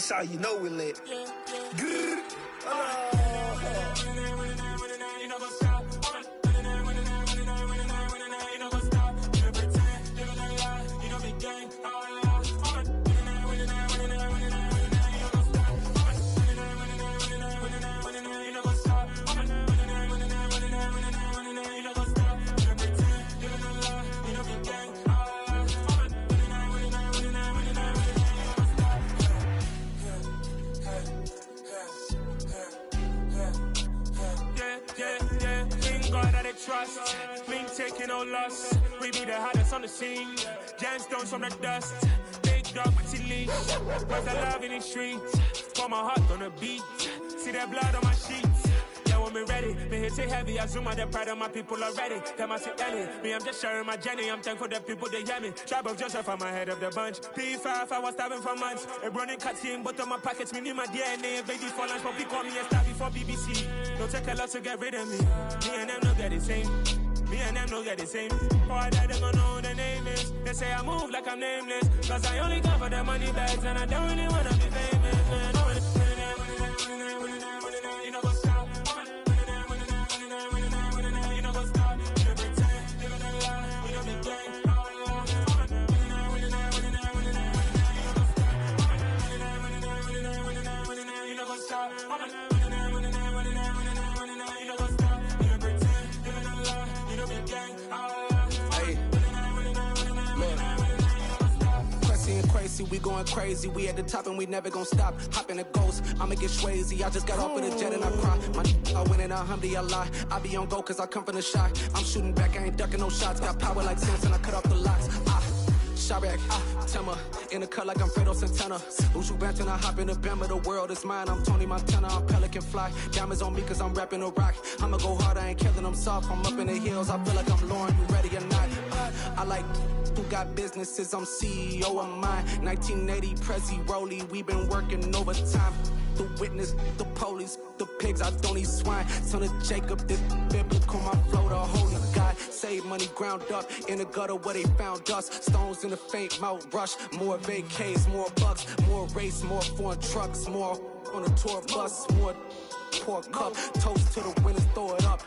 That's how you know we lit. Good. Trust, me taking no loss. We be the hottest on the scene. Gemstones from the dust. Big dog with the leash. Where's the love in the streets? Pour my heart on the beat. See that blood on my sheets. Yeah, when me ready, me hit it heavy. I zoom out the pride of my people already. Them I see Ellie. Me, I'm just sharing my journey. I'm thankful the people they hear me. Tribe of Joseph, I'm ahead of the bunch. P5, I was starving for months. A running cutscene, but on my pockets, me need my DNA. Baby for lunch, but people call me a star before BBC. Don't take a lot to get rid of me. Me and them no get the same. Me and them no get the same. Boy, that they gon' know who the name is. They say I move like I'm nameless. Cause I only come for the money bags. And I don't really wanna be famous, man. You know what's up? You know what's up? You pretend, living a lie. You know me gang. You know what's up? We going crazy, we at the top and we never gon' stop. Hop in a ghost, I'ma get swayzy. I just got off of the jet and I cry. I win in a Humvee, I lie. I be on go cause I come from the shot. I'm shooting back, I ain't ducking no shots. Got power like Samson, I cut off the locks. Sharek, Timmer, in the cut like I'm Fredo Santana. Who's you benching? I hop in the Bama, the world is mine. I'm Tony Montana, I'm Pelican Fly. Diamonds on me cause I'm rapping a rock. I'ma go hard, I ain't killing them soft. I'm up in the hills, I feel like I'm Lauren, you ready or not? I like who got businesses, I'm CEO of mine. 1980 Prezi Rolly, we been working overtime. The witness, the police, the pigs, I don't eat swine. Son of Jacob, this biblical, my flow, the holy God. Save money ground up in the gutter where they found us. Stones in the faint mouth rush. More vacays, more bucks, more race, more foreign trucks, more on a tour bus, more pour cup. Toast to the winners, throw it up.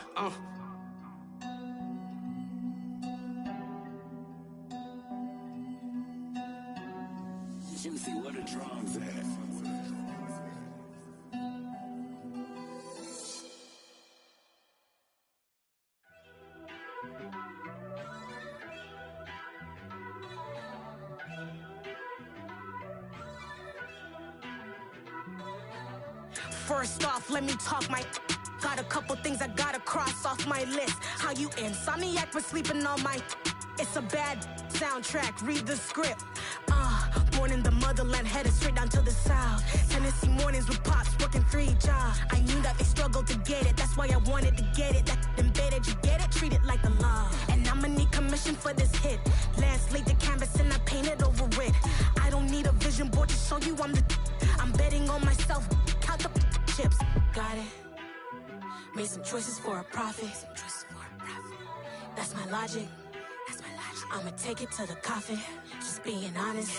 Juicy, what the drums at? First off, let me talk my. Got a couple things I gotta cross off my list. How you insomniac for sleeping on my. It's a bad soundtrack, read the script. Born in the motherland, headed straight down to the south. Tennessee mornings with pops, working 3 jobs. I knew that they struggled to get it, that's why I wanted to get it. That embedded, you get it, treat it like a law. And I'ma need commission for this hit. Last laid the canvas and I painted over it. I don't need a vision board to show you I'm betting on myself, count the chips. Got it. Made some choices for a profit. That's my logic. I'ma take it to the coffin, just being honest.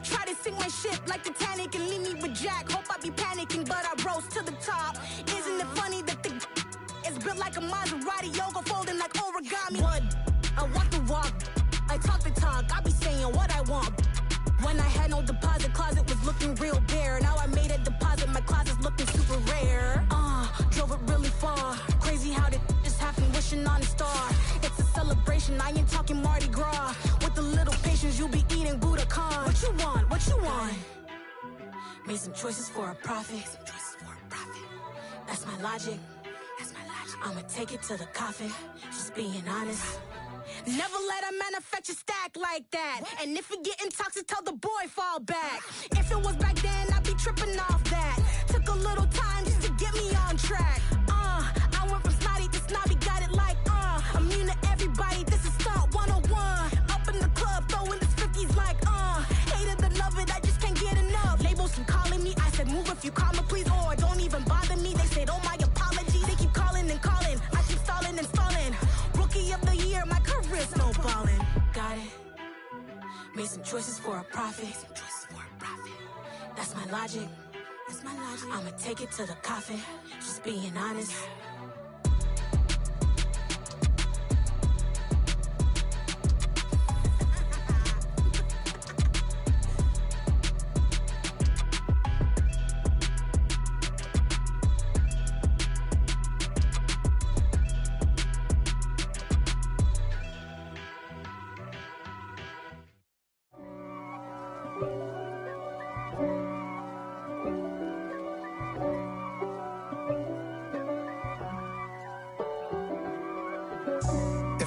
Try to sink my ship like Titanic and leave me with Jack. Hope I be panicking, but I rose to the top. Isn't it funny that the is built like a Maserati, yoga folding like origami? What? I walk the walk, I talk the talk, I be saying what I want. When I had no deposit, closet was looking real bare. Now I made a deposit, my closet's looking super rare. Drove it really far. Crazy how did just happen, wishing on a star. It's a celebration, I ain't talking Mardi Gras. With a little patience, you'll be eating Budokan. What you want? What you want? Made some choices for a profit. That's my logic. I'ma take it to the coffin, just being honest. Never let a manufacture stack like that. And if you getting toxic, tell the boy fall back. If it was back then, I'd be tripping off that. Took a little time just to get me on track. I went from snotty to snobby, got it like immune to everybody, this is stunt 101. Up in the club, throwing the 50s like hate it and love it, I just can't get enough. Labels keep calling me, I said move if you call me please, or don't even bother me. They said oh my apologies, they keep calling and calling. I keep stalling and stalling. Rookie of the year, my career's snowballing. Got it. Made some choices for a profit. That's my logic. I'ma take it to the coffin, just being honest.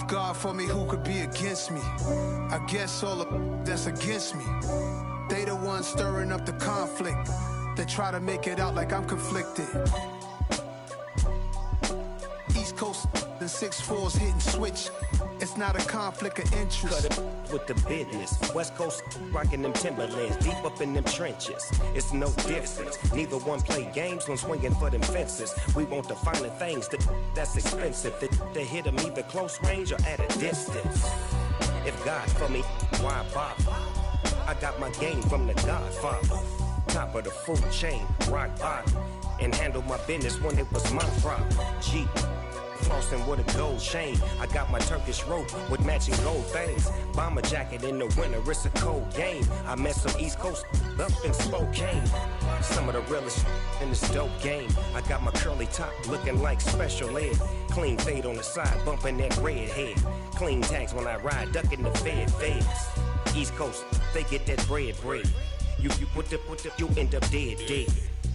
God for me, who could be against me? I guess all of that's against me. They the ones stirring up the conflict. They try to make it out like I'm conflicted. East Coast and 6'4's hitting switch. It's not a conflict of interest. Cut it with the business. West Coast rocking them Timberlands, deep up in them trenches. It's no difference. Neither one play games when swinging for them fences. We want the finer things that's expensive. They hit them either close range or at a distance. If God for me, why bother? I got my game from the Godfather. Top of the food chain, rock bottom. And handle my business when it was my problem. G. Flossing with a gold chain. I got my Turkish rope with matching gold things. Bomber jacket in the winter, it's a cold game. I met some East Coast up in Spokane. Some of the realest in this dope game. I got my curly top looking like special ed. Clean fade on the side, bumping that red head. Clean tags when I ride, ducking the feds. East Coast, they get that bread. You put the, you end up dead.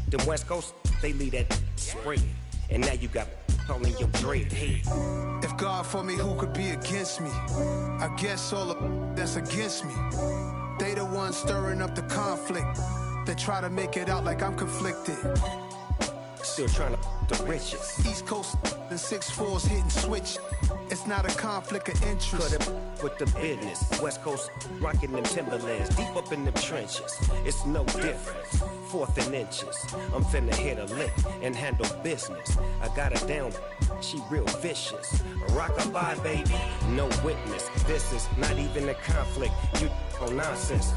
Them West Coast, they leave that spread. And now you got calling your dread head. If God for me, who could be against me? I guess all of that's against me. They the ones stirring up the conflict. They try to make it out like I'm conflicted. Still trying to the riches. East Coast and 6'4's hitting switch. It's not a conflict of interest. Cut it with the business. West Coast rocking them Timberlands, deep up in them trenches. It's no difference. 4th and inches. I'm finna hit a lick and handle business. I got her down, she real vicious. Rockabye, baby, no witness. This is not even a conflict. You on nonsense.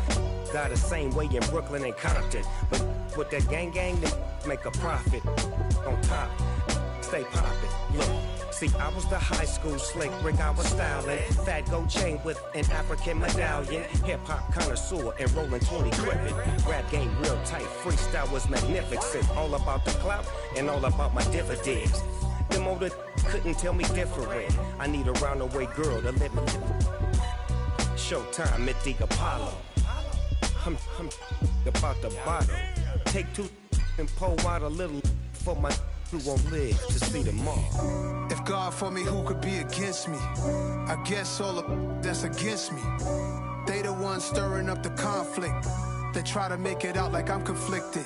Got the same way in Brooklyn and Compton. But with that gang, they make a profit. On top, stay poppin'. Look. See, I was the high school slick Rick, I was styling. Fat gold chain with an African medallion. Hip-hop connoisseur and rolling 20 crippin'. Rap game real tight, freestyle was magnificent. All about the clout and all about my dividends. Them older couldn't tell me different. I need a roundaway girl to let me. Showtime at the Apollo. I'm about the bottle. Take 2 and pour out a little for my who won't live to see tomorrow. If God for me, who could be against me? I guess all of that's against me. They the ones stirring up the conflict. They try to make it out like I'm conflicted.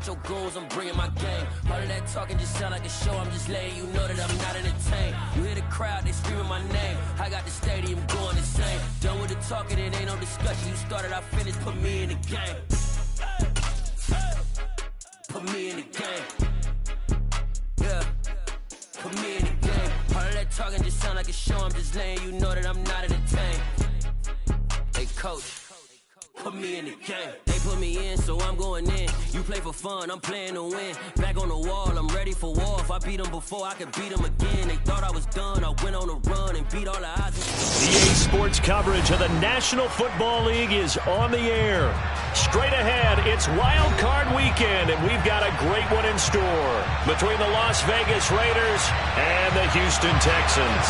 Your goals, I'm bringing my game. All of that talking just sound like a show. I'm just letting you know that I'm not entertained. You hear the crowd, they screaming my name. I got the stadium going insane. Done with the talking, it ain't no discussion. You started, I finished, put me in the game. Put me in the game. Yeah. Put me in the game. All of that talking just sound like a show. I'm just letting you know that I'm not entertained. Hey, coach. Put me in the game. They put me in, so I'm going in. You play for fun, I'm playing to win. Back on the wall, I'm ready for war. If I beat them before, I could beat them again. They thought I was done, I went on a run and beat all the odds. EA Sports coverage of the National Football League is on the air. Straight ahead, it's Wild Card Weekend, and we've got a great one in store between the Las Vegas Raiders and the Houston Texans.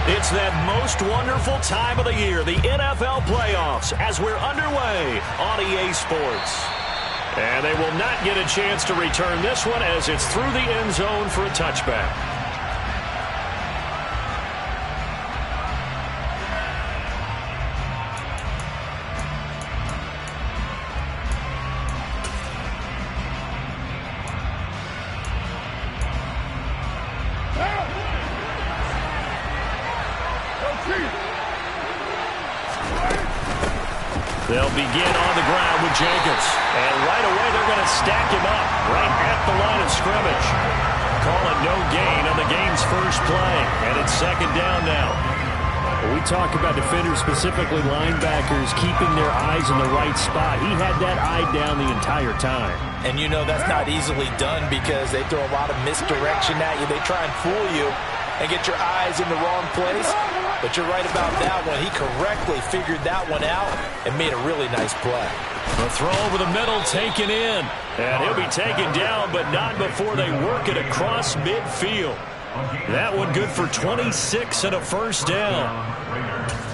It's that most wonderful time of the year, the NFL playoffs, as we're underway on EA Sports. And they will not get a chance to return this one as it's through the end zone for a touchback. They'll begin on the ground with Jacobs. And right away, they're going to stack him up right at the line of scrimmage. Call it no gain on the game's first play. And it's second down now. We talk about defenders, specifically linebackers, keeping their eyes in the right spot. He had that eye down the entire time. And you know that's not easily done because they throw a lot of misdirection at you. They try and fool you and get your eyes in the wrong place. But you're right about that one. He correctly figured that one out and made a really nice play. The throw over the middle taken in. And he'll be taken down, but not before they work it across midfield. That one good for 26 and a first down.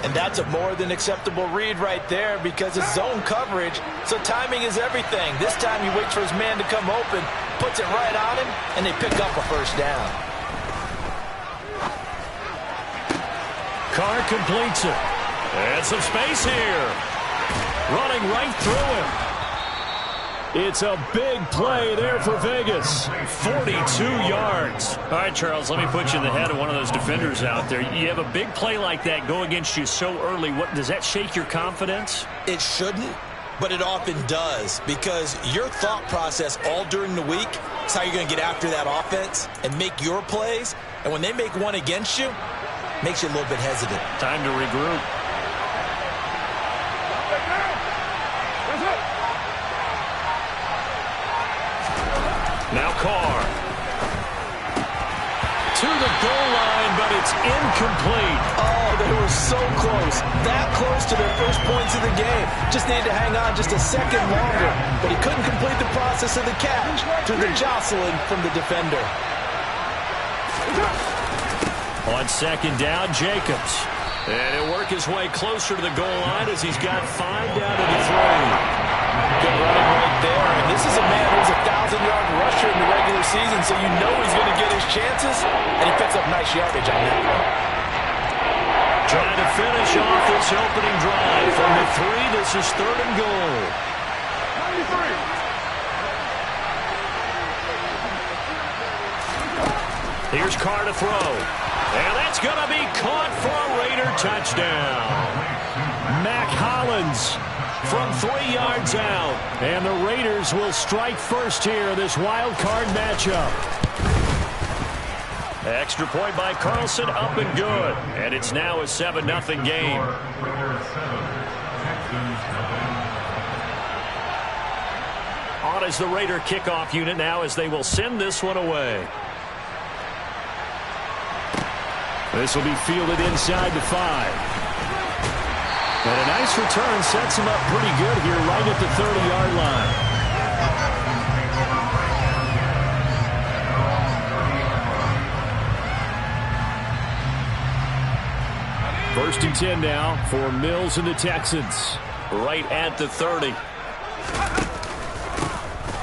And that's a more than acceptable read right there because it's zone coverage, so timing is everything. This time he waits for his man to come open, puts it right on him, and they pick up a first down. Carr completes it. And some space here. Running right through him. It's a big play there for Vegas. 42 yards. All right, Charles, let me put you in the head of one of those defenders out there. You have a big play like that go against you so early. What does that shake your confidence? It shouldn't, but it often does because your thought process all during the week is how you're going to get after that offense and make your plays. And when they make one against you, it makes you a little bit hesitant. Time to regroup. Now Carr. To the goal line, but it's incomplete. Oh, they were so close. That close to their first points of the game. Just needed to hang on just a second longer. But he couldn't complete the process of the catch through the jostling from the defender. On second down, Jacobs. And he'll work his way closer to the goal line as he's got 5 down to the 3. Good running right there. And this is a man who's a 1,000-yard rusher in the regular season, so you know he's going to get his chances, and he picks up nice yardage on that one. Trying to finish off this opening drive from the 3. This is 3rd and goal. 93. Here's Carr to throw. And that's going to be caught for a Raider touchdown. Mac Hollins from 3 yards out. And the Raiders will strike first here in this wild card matchup. Extra point by Carlson, up and good. And it's now a 7-0 game. On is the Raider kickoff unit now as they will send this one away. This will be fielded inside the 5. And a nice return sets him up pretty good here right at the 30-yard line. First and 10 now for Mills and the Texans. Right at the 30.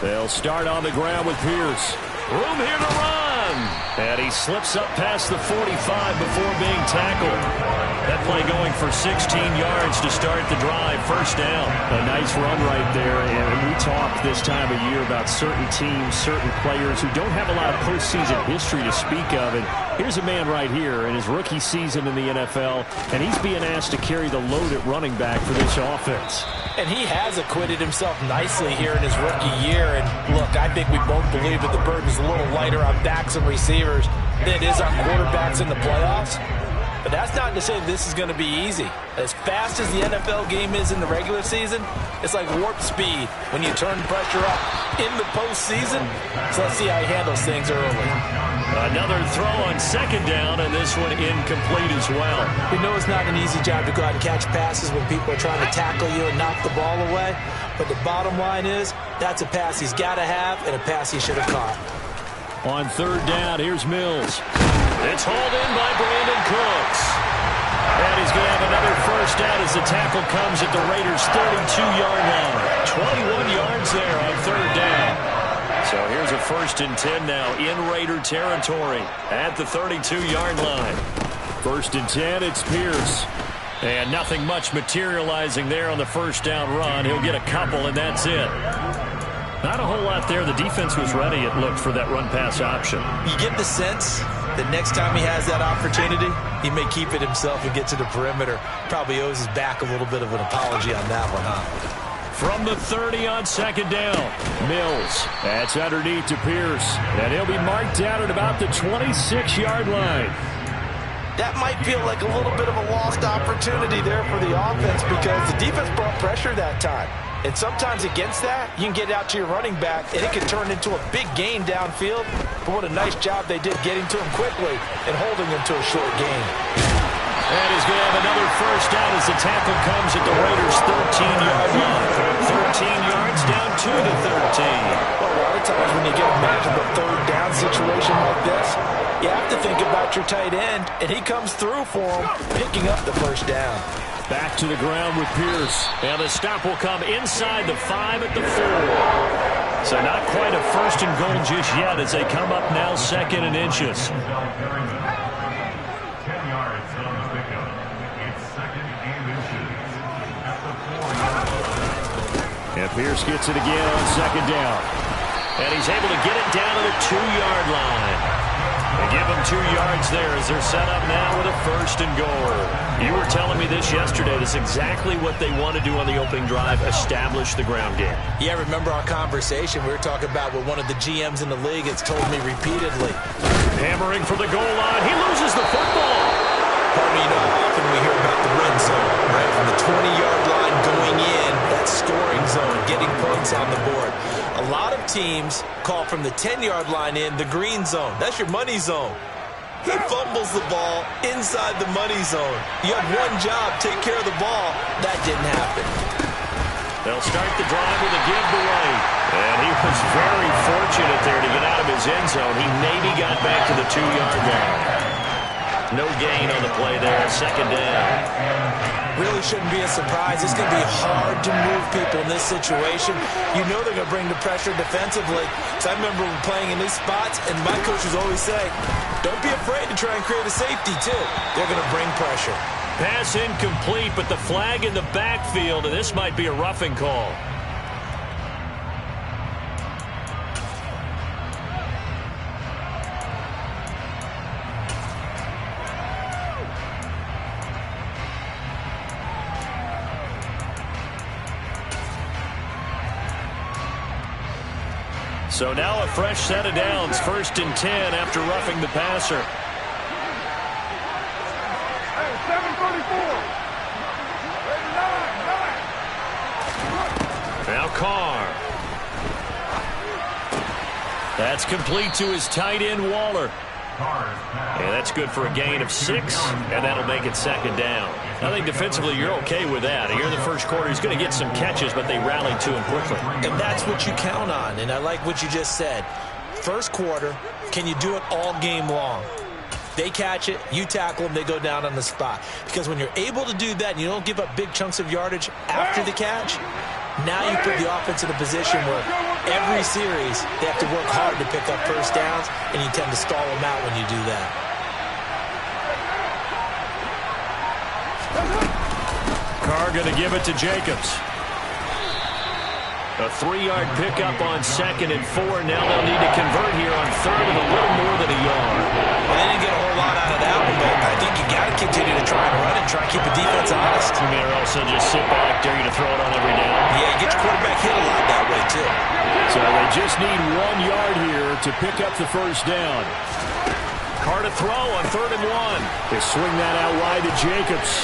They'll start on the ground with Pierce. Room here to run. And he slips up past the 45 before being tackled. That play going for 16 yards to start the drive. First down. A nice run right there. And we talk this time of year about certain teams, certain players who don't have a lot of postseason history to speak of. And here's a man right here in his rookie season in the NFL, and he's being asked to carry the load at running back for this offense. And he has acquitted himself nicely here in his rookie year. And look, I think we both believe that the burden is a little lighter on backs and receivers than it is on quarterbacks in the playoffs. But that's not to say this is going to be easy. As fast as the NFL game is in the regular season, it's like warp speed when you turn pressure up in the postseason. So let's see how he handles things early. Another throw on second down, and this one incomplete as well. We know it's not an easy job to go out and catch passes when people are trying to tackle you and knock the ball away. But the bottom line is, that's a pass he's got to have and a pass he should have caught. On third down, here's Mills. It's hauled in by Brandon Cooks. And he's going to have another first down as the tackle comes at the Raiders' 32-yard line. 21 yards there on third down. So here's a 1st and 10 now in Raider territory at the 32-yard line. 1st and 10, it's Pierce. And nothing much materializing there on the first down run. He'll get a couple, and that's it. Not a whole lot there. The defense was ready, it looked, for that run-pass option. You get the sense the next time he has that opportunity, he may keep it himself and get to the perimeter. Probably owes his back a little bit of an apology on that one, huh? From the 30 on second down, Mills. That's underneath to Pierce. And he'll be marked down at about the 26-yard line. That might feel like a little bit of a lost opportunity there for the offense because the defense brought pressure that time. And sometimes against that, you can get out to your running back, and it can turn into a big gain downfield. But what a nice job they did getting to him quickly and holding him to a short gain. And he's going to have another first down as the tackle comes at the Raiders' 13-yard line. 13 yards down to the 13. Well, a lot of times when you get a manageable third down situation like this, you have to think about your tight end, and he comes through for him, picking up the first down. Back to the ground with Pierce. And the stop will come inside the 5 at the 4. So not quite a first and goal just yet as they come up now second and inches. 10 yards on the pickup. It's second and inches at the 4-yard line. And Pierce gets it again on second down. And he's able to get it down to the 2-yard line. They give them 2 yards there as they're set up now with a first and goal. You were telling me this yesterday. This is exactly what they want to do on the opening drive, establish the ground game. Yeah, remember our conversation we were talking about what one of the GMs in the league has told me repeatedly. Hammering for the goal line. He loses the football. Harvey, you know how often we hear about the red zone, right? From the 20-yard line going in, that scoring zone, getting points on the board. A lot of teams call from the 10-yard line in the green zone. That's your money zone. He fumbles the ball inside the money zone. You have one job, take care of the ball. That didn't happen. They'll start the drive with a give to White. And he was very fortunate there to get out of his end zone. He maybe got back to the 2-yard line. No gain on the play there, second down. Really shouldn't be a surprise. It's going to be hard to move people in this situation. You know they're going to bring the pressure defensively. So I remember playing in these spots, and my coaches always say, don't be afraid to try and create a safety, too. They're going to bring pressure. Pass incomplete, but the flag in the backfield, and this might be a roughing call. So now a fresh set of downs, 1st and 10 after roughing the passer. Now Carr. That's complete to his tight end, Waller. And that's good for a gain of 6, and that'll make it second down. I think defensively you're okay with that. Here in the first quarter, he's going to get some catches, but they rallied to him quickly. And that's what you count on, and I like what you just said. First quarter, can you do it all game long? They catch it, you tackle them, they go down on the spot. Because when you're able to do that and you don't give up big chunks of yardage after the catch, now you put the offense in a position where every series they have to work hard to pick up first downs, and you tend to stall them out when you do that. Carr going to give it to Jacobs. A 3-yard pickup on 2nd and 4. Now they'll need to convert here on 3rd and a little more than a yard. Well, they didn't get a whole lot out of that one, but I think you got to continue to try and run and try and keep the defense honest. You may also just sit back, dare you to throw it on every down. Yeah, get your quarterback hit a lot that way, too. So they just need 1 yard here to pick up the first down. Carr to throw on 3rd and 1. They swing that out wide to Jacobs.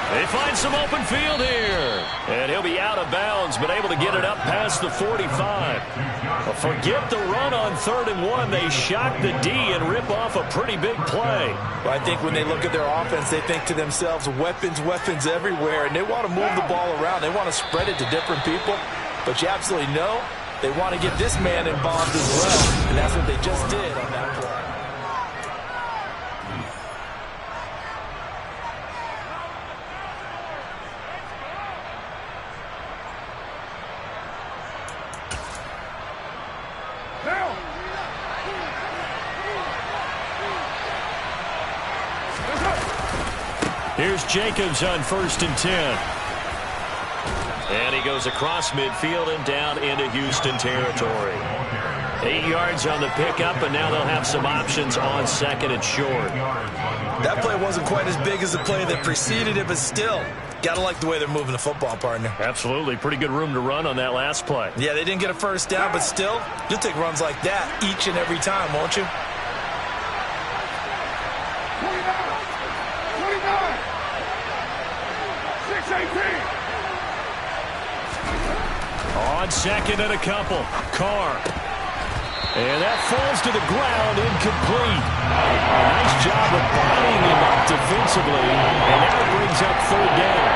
They find some open field here. And he'll be out of bounds, but able to get it up past the 45. Well, forget the run on 3rd and 1. They shock the D and rip off a pretty big play. Well, I think when they look at their offense, they think to themselves, weapons, weapons everywhere. And they want to move the ball around. They want to spread it to different people. But you absolutely know they want to get this man involved as well. And that's what they just did on that play. Here's Jacobs on 1st and 10. And he goes across midfield and down into Houston territory. 8 yards on the pickup, and now they'll have some options on second and short. That play wasn't quite as big as the play that preceded it, but still, gotta like the way they're moving the football, partner. Absolutely. Pretty good room to run on that last play. Yeah, they didn't get a first down, but still, you'll take runs like that each and every time, won't you? 6-18. On second and a couple. Carr. And that falls to the ground, incomplete. A nice job of bodying him up defensively, and now it brings up third down.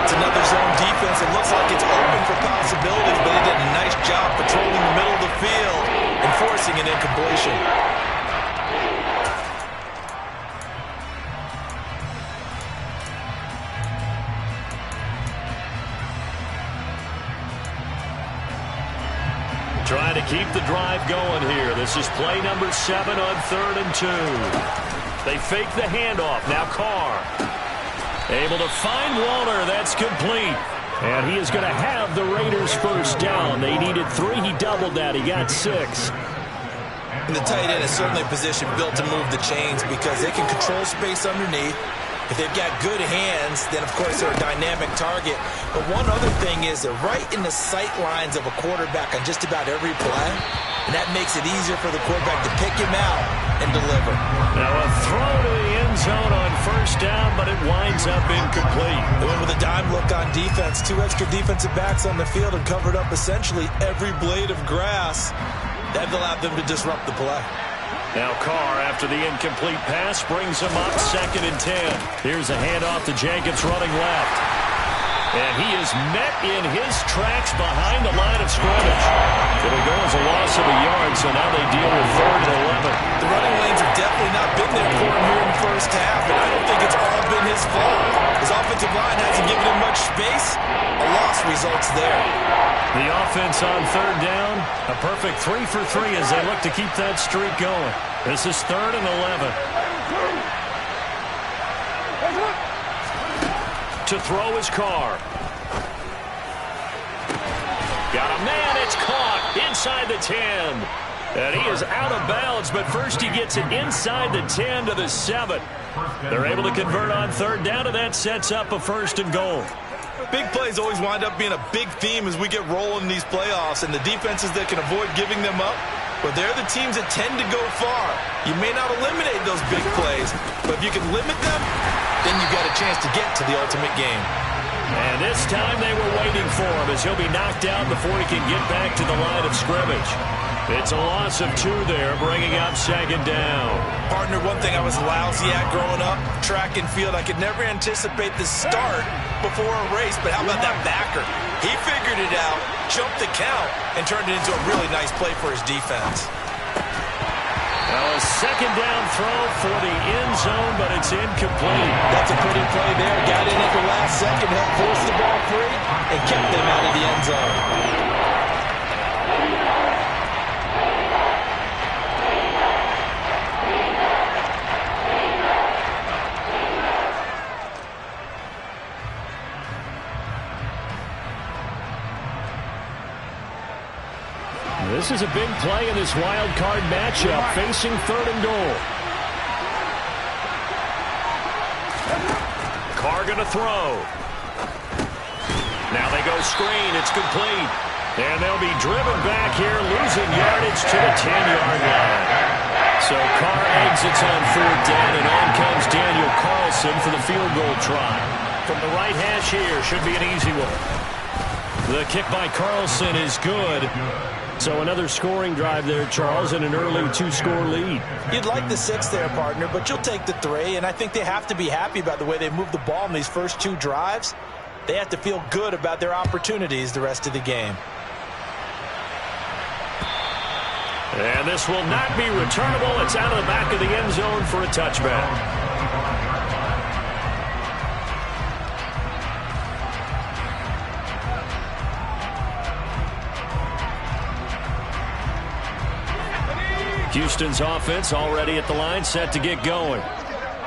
It's another zone defense. It looks like it's open for possibilities, but they did a nice job patrolling the middle of the field and forcing an incompletion. Trying to keep the drive going here. This is play number 7 on 3rd and 2. They fake the handoff. Now Carr. Able to find Walter. That's complete. And he is going to have the Raiders first down. They needed 3. He doubled that. He got 6. And the tight end is certainly a position built to move the chains because they can control space underneath. If they've got good hands, then, of course, they're a dynamic target. But one other thing is they're right in the sight lines of a quarterback on just about every play. And that makes it easier for the quarterback to pick him out and deliver. Now a throw to the end zone on first down, but it winds up incomplete. They went with a dime look on defense. 2 extra defensive backs on the field and covered up essentially every blade of grass. That allowed them to disrupt the play. Now Carr, after the incomplete pass, brings him up 2nd and 10. Here's a handoff to Jacobs running left. And he is met in his tracks behind the line of scrimmage. It'll go as a loss of a yard, so now they deal with 3rd and 11. The running lanes have definitely not been there for him here in the first half, and I don't think it's all been his fault. His offensive line hasn't given him much space. A loss results there. The offense on 3rd down, a perfect 3 for 3 as they look to keep that streak going. This is 3rd and 11. To throw his Carr. Got a man, it's caught inside the 10. And he is out of bounds, but first he gets it inside the 10 to the 7. They're able to convert on 3rd down, and that sets up a 1st and goal. Big plays always wind up being a big theme as we get rolling in these playoffs, and the defenses that can avoid giving them up, but they're the teams that tend to go far. You may not eliminate those big plays, but if you can limit them, then you've got a chance to get to the ultimate game. And this time they were waiting for him as he'll be knocked down before he can get back to the line of scrimmage. It's a loss of 2 there, bringing up 2nd down. Partner, one thing I was lousy at growing up, track and field, I could never anticipate the start before a race, but how about that backer? He figured it out, jumped the count, and turned it into a really nice play for his defense. Well, a 2nd down throw for the end zone, but it's incomplete. That's a pretty play there. Got in at the last second, helped force the ball free, and kept them out of the end zone. This is a big play in this wild card matchup, facing 3rd and goal. Carr going to throw. Now they go screen. It's complete. And they'll be driven back here, losing yardage to the 10-yard line. So Carr exits on 4th down, and on comes Daniel Carlson for the field goal try. From the right hash here, should be an easy one. The kick by Carlson is good. So another scoring drive there, Charles, and an early 2-score lead. You'd like the 6 there, partner, but you'll take the 3, and I think they have to be happy about the way they moved the ball in these first 2 drives. They have to feel good about their opportunities the rest of the game. And this will not be returnable. It's out of the back of the end zone for a touchback. Houston's offense already at the line, set to get going.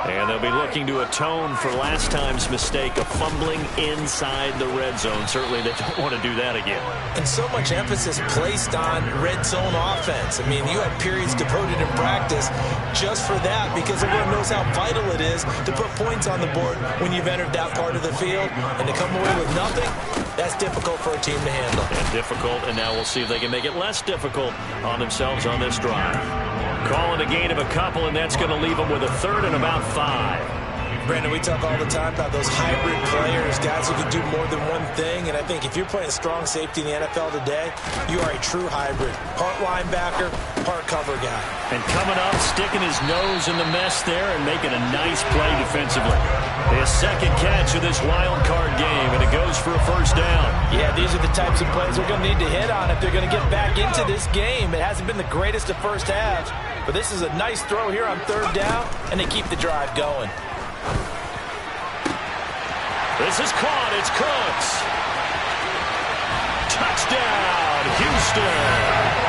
And they'll be looking to atone for last time's mistake of fumbling inside the red zone. Certainly they don't want to do that again. And so much emphasis placed on red zone offense. I mean, you had periods devoted in practice just for that because everyone knows how vital it is to put points on the board when you've entered that part of the field. And to come away with nothing, that's difficult for a team to handle. And difficult, and now we'll see if they can make it less difficult on themselves on this drive. Calling a gain of a couple, and that's going to leave them with a third and about 5. Brandon, we talk all the time about those hybrid players, guys who can do more than one thing. And I think if you're playing strong safety in the NFL today, you are a true hybrid. Part linebacker, part cover guy. And coming up, sticking his nose in the mess there and making a nice play defensively. His second catch of this wild card game, and it goes for a first down. Yeah, these are the types of plays they're going to need to hit on if they're going to get back into this game. It hasn't been the greatest of first halves, but this is a nice throw here on third down, and they keep the drive going. This is caught. It's Cooks. Touchdown, Houston.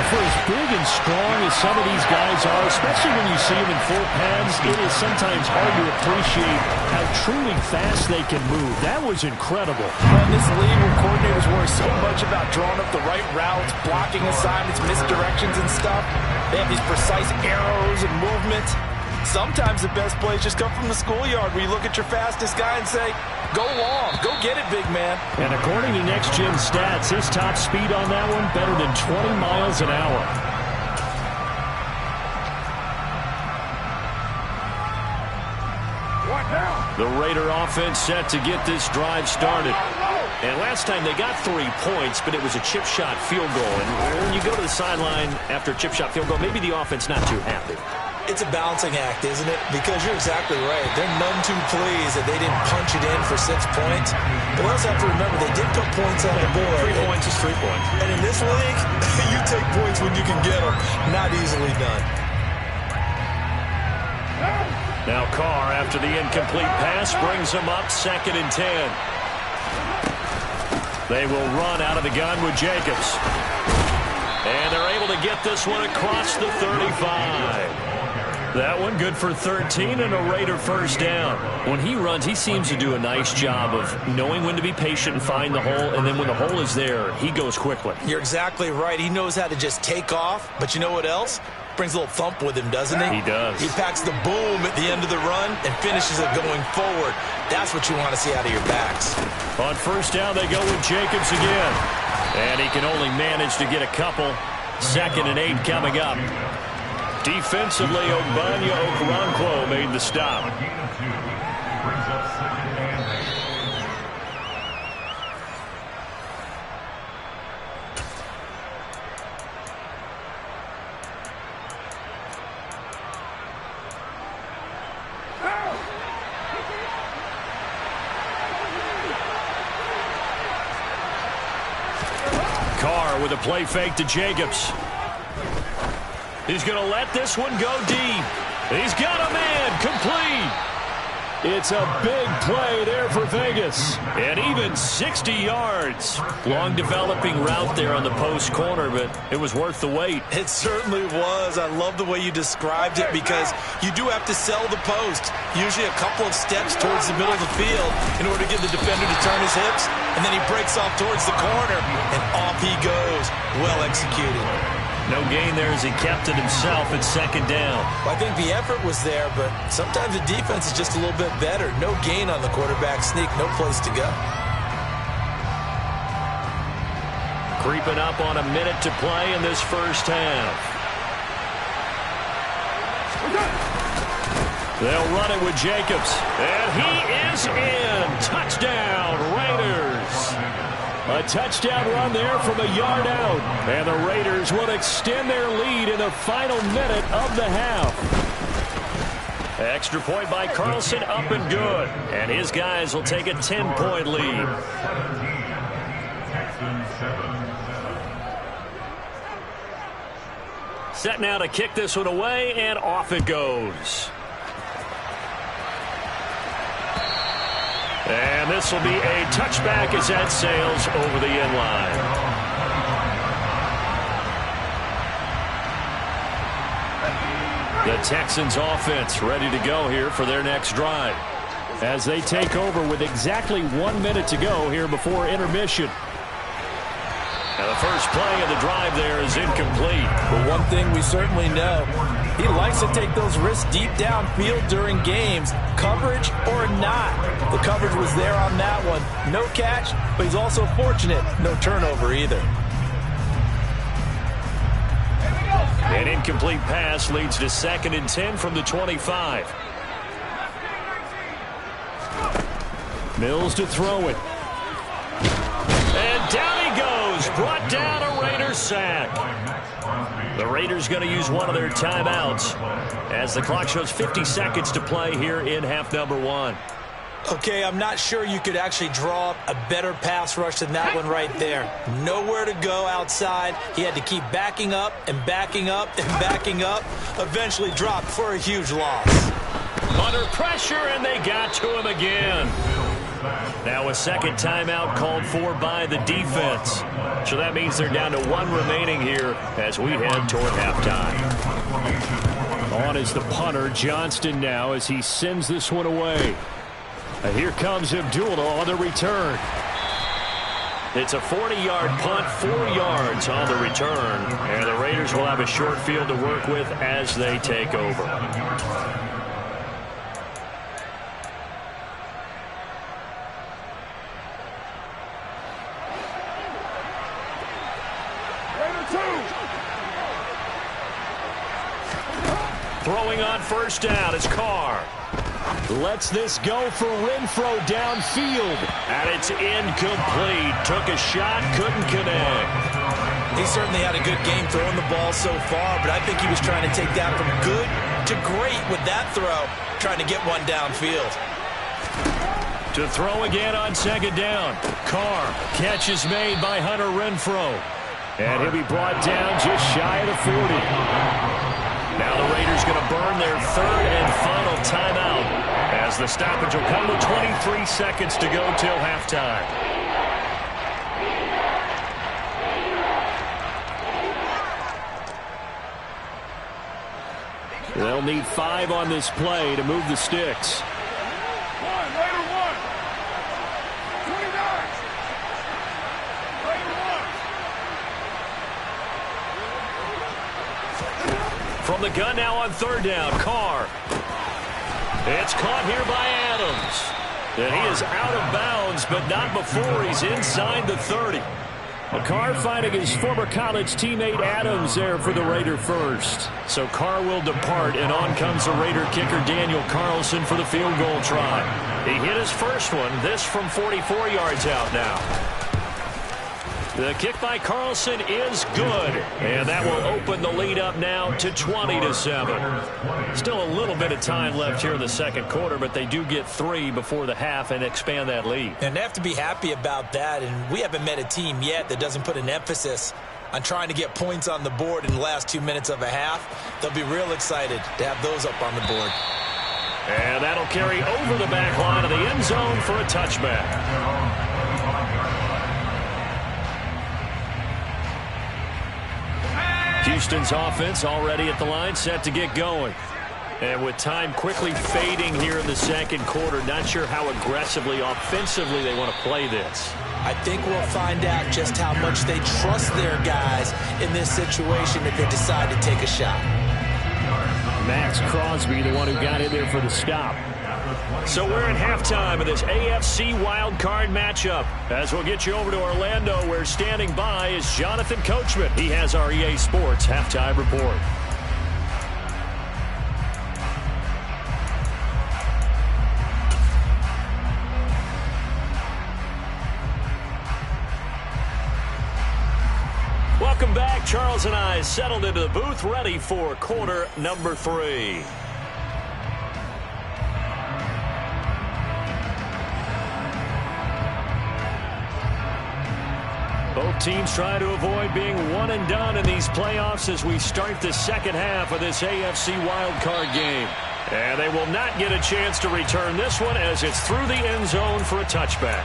For as big and strong as some of these guys are, especially when you see them in full pads, it is sometimes hard to appreciate how truly fast they can move. That was incredible. In this league where coordinators worry so much about drawing up the right routes, blocking assignments, misdirections and stuff, they have these precise arrows and movements. Sometimes the best plays just come from the schoolyard where you look at your fastest guy and say, go long, go get it, big man. And according to Next Gen Stats, his top speed on that one better than 20 miles an hour. The Raider offense set to get this drive started. And last time they got 3 points, but it was a chip shot field goal. And when you go to the sideline after a chip shot field goal, maybe the offense not too happy. It's a balancing act, isn't it? Because you're exactly right. They're none too pleased that they didn't punch it in for 6 points. But we also have to remember they did put points on the board. 3 points is 3 points. And in this league, you take points when you can get them. Not easily done. Now Carr, after the incomplete pass, brings them up 2nd and 10. They will run out of the gun with Jacobs. And they're able to get this one across the 35. That one good for 13 and a Raider first down. When he runs, he seems to do a nice job of knowing when to be patient and find the hole, and then when the hole is there, he goes quickly. You're exactly right. He knows how to just take off, but you know what else? Brings a little thump with him, doesn't he? He does. He packs the boom at the end of the run and finishes it going forward. That's what you want to see out of your backs. On first down, they go with Jacobs again. And he can only manage to get a couple. 2nd and 8 coming up. Defensively, Ogbanya Okoronkwo made the stop. Brings up 2nd and 8. Carr with a play fake to Jacobs. He's going to let this one go deep. He's got a man complete. It's a big play there for Vegas. And even 60 yards. Long developing route there on the post corner, but it was worth the wait. It certainly was. I love the way you described it because you do have to sell the post. Usually a couple of steps towards the middle of the field in order to get the defender to turn his hips. And then he breaks off towards the corner, and off he goes. Well executed. No gain there as he kept it himself at 2nd down. Well, I think the effort was there, but sometimes the defense is just a little bit better. No gain on the quarterback sneak, no place to go. Creeping up on a minute to play in this first half. They'll run it with Jacobs. And he is in. Touchdown, Raiders. A touchdown run there from a yard out. And the Raiders will extend their lead in the final minute of the half. Extra point by Carlson, up and good. And his guys will take a 10-point lead. Set now to kick this one away, and off it goes. And this will be a touchback as that sails over the end line. The Texans offense ready to go here for their next drive, as they take over with exactly 1 minute to go here before intermission. Now the first play of the drive there is incomplete. But one thing we certainly know, he likes to take those risks deep downfield during games, coverage or not. The coverage was there on that one. No catch, but he's also fortunate. No turnover either. An incomplete pass leads to 2nd and 10 from the 25. Mills to throw it. And down he goes. Brought down a Raiders sack. The Raiders going to use one of their timeouts as the clock shows 50 seconds to play here in half number 1. Okay, I'm not sure you could actually draw up a better pass rush than that one right there. Nowhere to go outside. He had to keep backing up and backing up and backing up. Eventually dropped for a huge loss. Under pressure, and they got to him again. Now a second timeout called for by the defense. So that means they're down to 1 remaining here as we head toward halftime. On is the punter, Johnston, now as he sends this one away. And here comes Abdullah on the return. It's a 40-yard punt, 4 yards on the return. And the Raiders will have a short field to work with as they take over. Throwing on first down is Carr. Lets this go for Renfro downfield. And it's incomplete. Took a shot, couldn't connect. He certainly had a good game throwing the ball so far, but I think he was trying to take that from good to great with that throw, trying to get one downfield. To throw again on 2nd down. Carr, catch is made by Hunter Renfro. And he'll be brought down just shy of the 40. Now the Raiders going to burn their 3rd and final timeout as the stoppage will come with 23 seconds to go till halftime. They'll need 5 on this play to move the sticks. From the gun now on 3rd down, Carr. It's caught here by Adams. And he is out of bounds, but not before he's inside the 30. Carr finding his former college teammate Adams there for the Raider first. So Carr will depart, and on comes the Raider kicker Daniel Carlson for the field goal try. He hit his first one, this from 44 yards out now. The kick by Carlson is good, and that will open the lead up now to 20-7. Still a little bit of time left here in the second quarter, but they do get 3 before the half and expand that lead. And they have to be happy about that, and we haven't met a team yet that doesn't put an emphasis on trying to get points on the board in the last 2 minutes of a half. They'll be real excited to have those up on the board. And that'll carry over the back line of the end zone for a touchback. Houston's offense already at the line, set to get going. And with time quickly fading here in the second quarter, not sure how aggressively, offensively they want to play this. I think we'll find out just how much they trust their guys in this situation if they decide to take a shot. Max Crosby, the one who got in there for the stop. So we're in halftime of this AFC wildcard matchup. As we'll get you over to Orlando, where standing by is Jonathan Coachman. He has our EA Sports halftime report. Welcome back. Charles and I settled into the booth, ready for quarter number 3. Both teams try to avoid being one and done in these playoffs as we start the second half of this AFC wildcard game. And they will not get a chance to return this one as it's through the end zone for a touchback.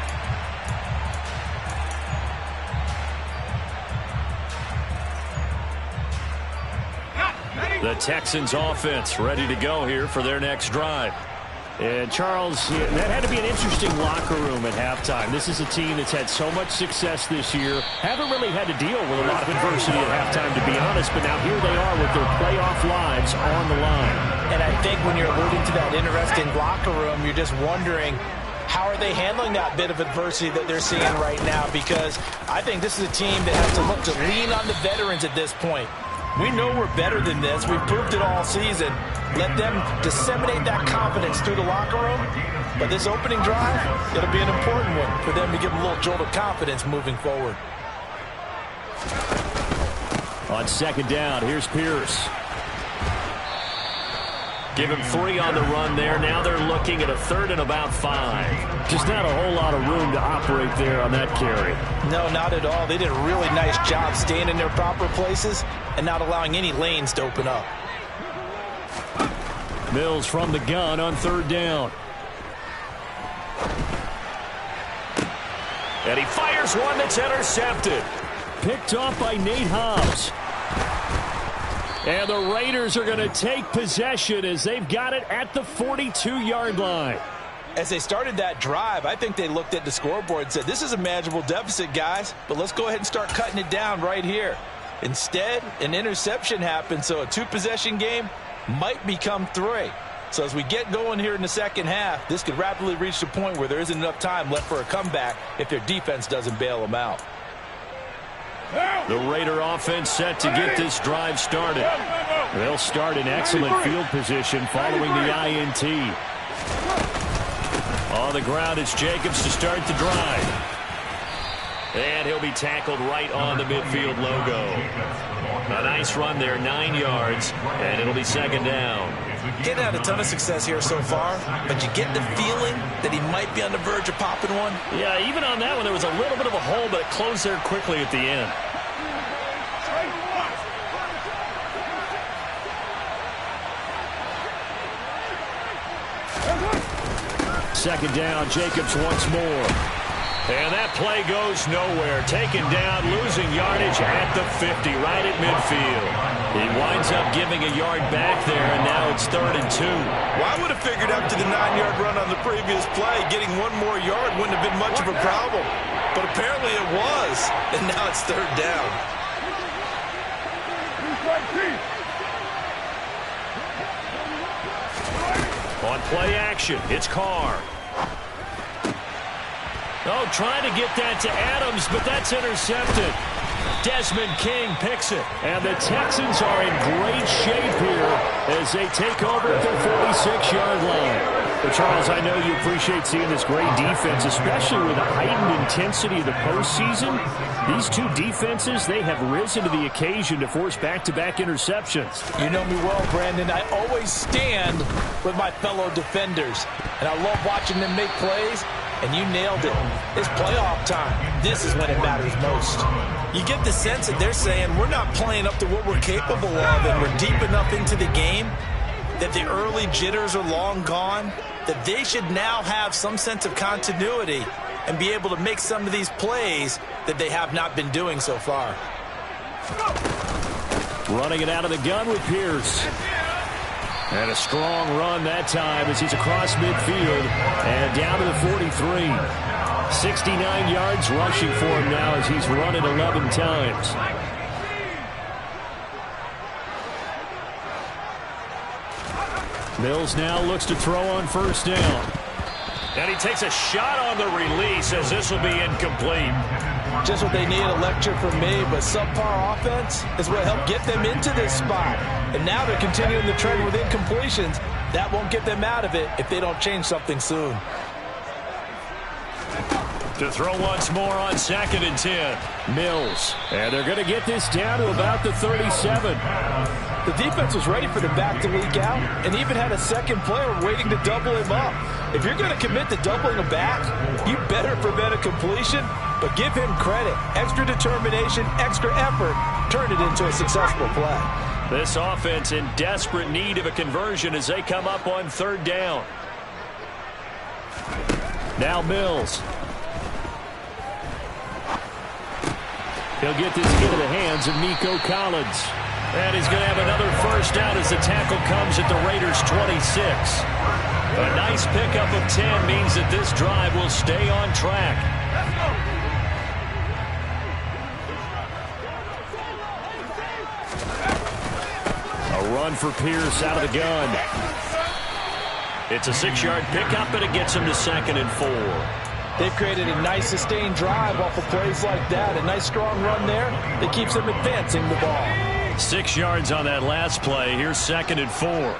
Ready? The Texans offense ready to go here for their next drive. And Charles, that had to be an interesting locker room at halftime. This is a team that's had so much success this year. Haven't really had to deal with a lot of adversity at halftime, to be honest. But now here they are with their playoff lives on the line. And I think when you're alluding to that interesting locker room, you're just wondering, how are they handling that bit of adversity that they're seeing right now? Because I think this is a team that has to look to lean on the veterans at this point. We know we're better than this. We've proved it all season. Let them disseminate that confidence through the locker room. But this opening drive, it'll be an important one for them to give them a little jolt of confidence moving forward. On second down, here's Pierce. Give him 3 on the run there. Now they're looking at a 3rd and about 5. Just not a whole lot of room to operate there on that carry. No, not at all. They did a really nice job staying in their proper places and not allowing any lanes to open up. Mills from the gun on 3rd down. And he fires one that's intercepted. Picked off by Nate Hobbs. And the Raiders are going to take possession as they've got it at the 42-yard line. As they started that drive, I think they looked at the scoreboard and said, this is a manageable deficit, guys, but let's go ahead and start cutting it down right here. Instead, an interception happened, so a 2-possession game might become 3. So as we get going here in the second half, this could rapidly reach the point where there isn't enough time left for a comeback if their defense doesn't bail them out. The Raider offense set to get this drive started. They'll start in excellent field position following the INT. On the ground, it's Jacobs to start the drive. And he'll be tackled right on the midfield logo. A nice run there, 9 yards, and it'll be second down. Getting had a ton of success here so far, but you get the feeling that he might be on the verge of popping one. Yeah, even on that one, there was a little bit of a hole, but it closed there quickly at the end. Second down, Jacobs once more. And that play goes nowhere. Taken down, losing yardage at the 50, right at midfield. He winds up giving a yard back there, and now it's 3rd and 2. Well, I would have figured after the 9-yard run on the previous play, getting 1 more yard wouldn't have been much of a problem. But apparently it was, and now it's 3rd down. On play action, it's Carr. Oh, trying to get that to Adams, but that's intercepted. Desmond King picks it. And the Texans are in great shape here as they take over at their 46-yard line. But Charles, I know you appreciate seeing this great defense, especially with the heightened intensity of the postseason. These two defenses, they have risen to the occasion to force back-to-back interceptions. You know me well, Brandon. I always stand with my fellow defenders, and I love watching them make plays. And you nailed it. It's playoff time. This is when it matters most. You get the sense that they're saying we're not playing up to what we're capable of, and we're deep enough into the game that the early jitters are long gone, that they should now have some sense of continuity and be able to make some of these plays that they have not been doing so far. Running it out of the gun with Pierce. And a strong run that time as he's across midfield and down to the 43. 69 yards rushing for him now as he's run it 11 times. Mills now looks to throw on 1st down. And he takes a shot on the release as this will be incomplete. Just what they need, a lecture from me, but subpar offense is what helped get them into this spot. And now they're continuing the trend with incompletions. That won't get them out of it if they don't change something soon. To throw once more on 2nd and 10. Mills. And they're going to get this down to about the 37. The defense was ready for the back to leak out and even had a second player waiting to double him up. If you're going to commit to doubling a back, you better prevent a completion, but give him credit. Extra determination, extra effort, turn it into a successful play. This offense in desperate need of a conversion as they come up on 3rd down. Now Mills. He'll get this into the hands of Nico Collins. And he's going to have another first down as the tackle comes at the Raiders' 26. A nice pickup of 10 means that this drive will stay on track. A run for Pierce out of the gun. It's a 6-yard pickup, and it gets him to 2nd and 4. They've created a nice sustained drive off of plays like that. A nice strong run there that keeps them advancing the ball. 6 yards on that last play. Here's 2nd and 4.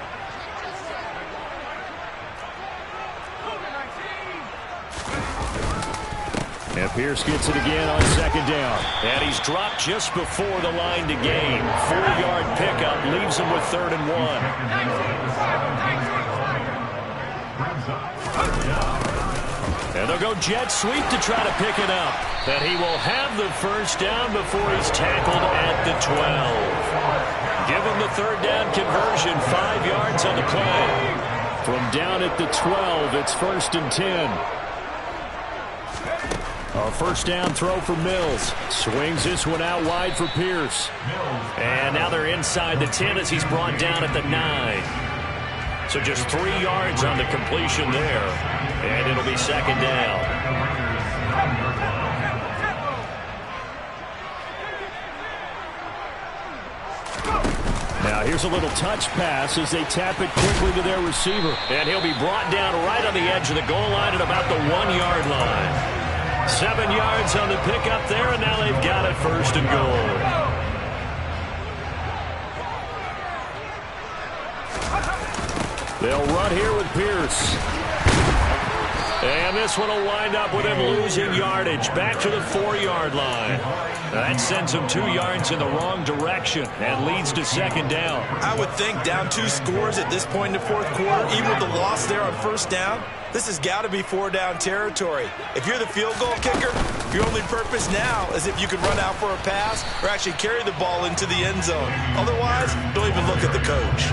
And Pierce gets it again on 2nd down. And he's dropped just before the line to gain. 4-yard pickup leaves him with 3rd and 1. And they'll go jet sweep to try to pick it up. And he will have the first down before he's tackled at the 12. Give him the 3rd down conversion, 5 yards on the play. From down at the 12, it's 1st and 10. A first down throw for Mills. Swings this one out wide for Pierce. And now they're inside the 10 as he's brought down at the 9. So just 3 yards on the completion there. And it'll be 2nd down. Now here's a little touch pass as they tap it quickly to their receiver. And he'll be brought down right on the edge of the goal line at about the 1-yard line. 7 yards on the pickup there, and now they've got it 1st and goal. They'll run here with Pierce. And this one will wind up with him losing yardage. Back to the 4-yard line. That sends him 2 yards in the wrong direction and leads to 2nd down. I would think down 2 scores at this point in the 4th quarter, even with the loss there on 1st down, this has got to be 4-down territory. If you're the field goal kicker, your only purpose now is if you can run out for a pass or actually carry the ball into the end zone. Otherwise, don't even look at the coach.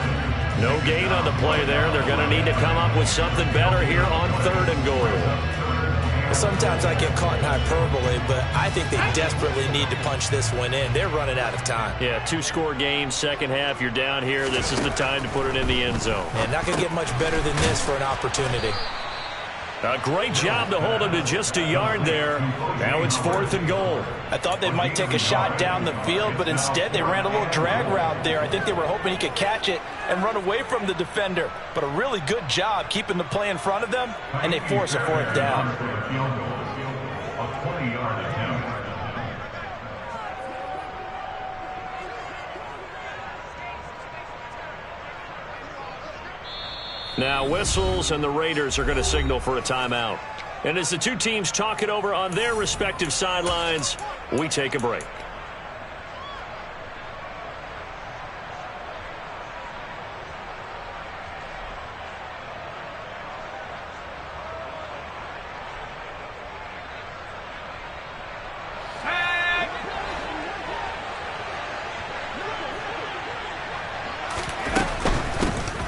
No gain on the play there. They're going to need to come up with something better here on 3rd and goal. Sometimes I get caught in hyperbole, but I think they desperately need to punch this one in. They're running out of time. Yeah, 2-score game, second half. You're down here. This is the time to put it in the end zone. And not going to get much better than this for an opportunity. A great job to hold him to just a yard there. Now it's 4th and goal. I thought they might take a shot down the field, but instead they ran a little drag route there. I think they were hoping he could catch it and run away from the defender. But a really good job keeping the play in front of them, and they force a 4th down. A 20-yard attempt. Now whistles, and the Raiders are going to signal for a timeout. And as the two teams talk it over on their respective sidelines, we take a break.